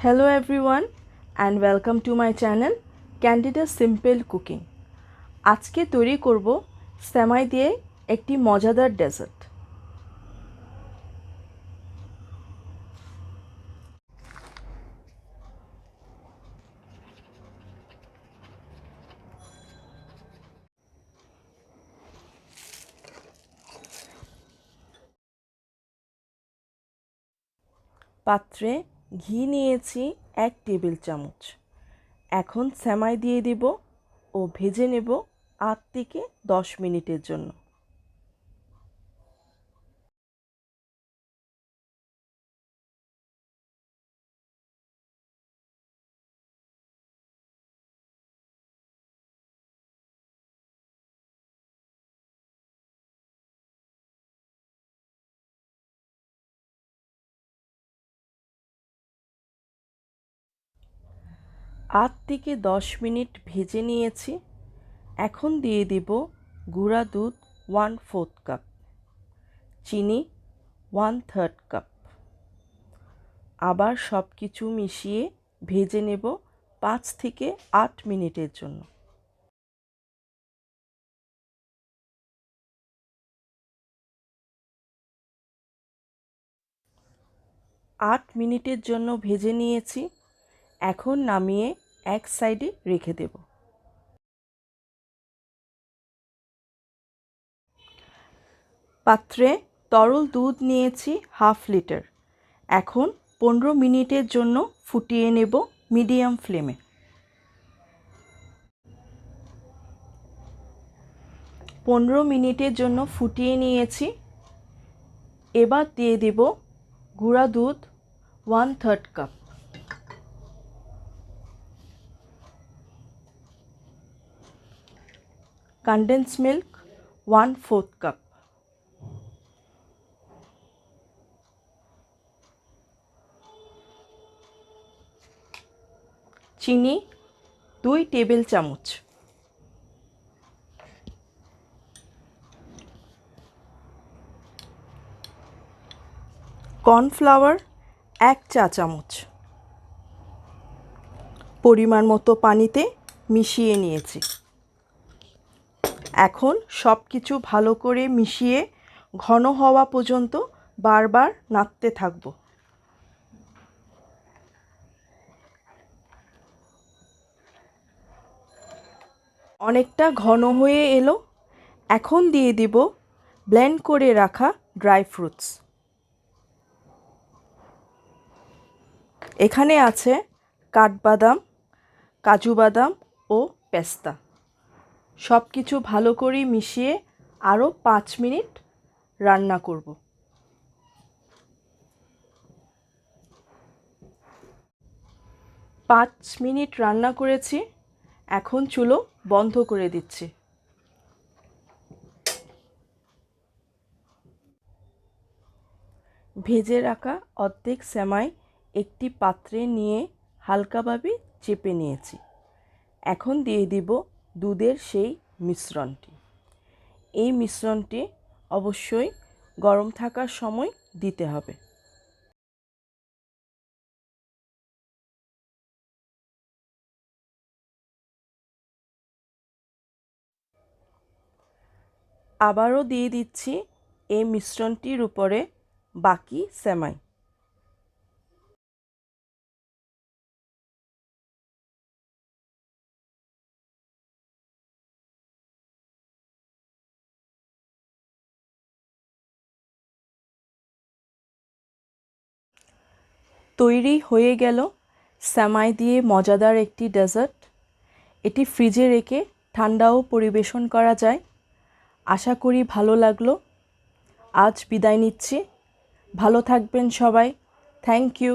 Hello everyone and welcome to my channel Candida Simple Cooking. আজকে তৈরি করব সেমাই দিয়ে একটি মজাদার ডেজার্ট। পাত্রে ঘি নিয়েছি 1 টেবিল চামচ। এখন সেমাই দিয়ে দিব ও ভেজে নেব 8 থেকে 10 মিনিটের জন্য। আট থেকে 10 মিনিট ভেজে নিয়েছি। এখন দিয়ে দিব গুঁড়া দুধ 1/4 কাপ, চিনি 1/3 কাপ। আবার সব কিছু মিশিয়ে ভেজে নেব 5 থেকে 8 মিনিটের জন্য। আট মিনিটের জন্য ভেজে নিয়েছি। এখন নামিয়ে এক সাইডে রেখে দেব। পাত্রে তরল দুধ নিয়েছি 1/2 লিটার। এখন 15 মিনিটের জন্য ফুটিয়ে নেব মিডিয়াম ফ্লেমে। পনেরো মিনিটের জন্য ফুটিয়ে নিয়েছি। এবার দিয়ে দেব গুঁড়া দুধ 1/3 কাপ, কনডেন্স মিল্ক 1/4 কাপ, চিনি 2 টেবিল চামচ, কর্নফ্লাওয়ার 1 চা চামচ। পরিমাণ মতো পানিতে মিশিয়ে নিয়েছি। এখন সব কিছু ভালো করে মিশিয়ে ঘন হওয়া পর্যন্ত বারবার নাড়তে থাকব। অনেকটা ঘন হয়ে এলো। এখন দিয়ে দিব ব্লেন্ড করে রাখা ড্রাই ফ্রুটস। এখানে আছে কাঠবাদাম, কাজু বাদাম ও পেস্তা। সব কিছু ভালো করে মিশিয়ে আরও 5 মিনিট রান্না করব। 5 মিনিট রান্না করেছি। এখন চুলো বন্ধ করে দিচ্ছি। ভেজে রাখা অর্ধেক সেমাই একটি পাত্রে নিয়ে হালকাভাবে চেপে নিয়েছি। এখন দিয়ে দিব দুধের সেই মিশ্রণটি। এই মিশ্রণটি অবশ্যই গরম থাকার সময় দিতে হবে। আবারও দিয়ে দিচ্ছি এই মিশ্রণটির উপরে বাকি সেমাই। তৈরি হয়ে গেল সেমাই দিয়ে মজাদার একটি ডেজার্ট। এটি ফ্রিজে রেখে ঠান্ডাও পরিবেশন করা যায়। আশা করি ভালো লাগলো। আজ বিদায় নিচ্ছি। ভালো থাকবেন সবাই। Thank you.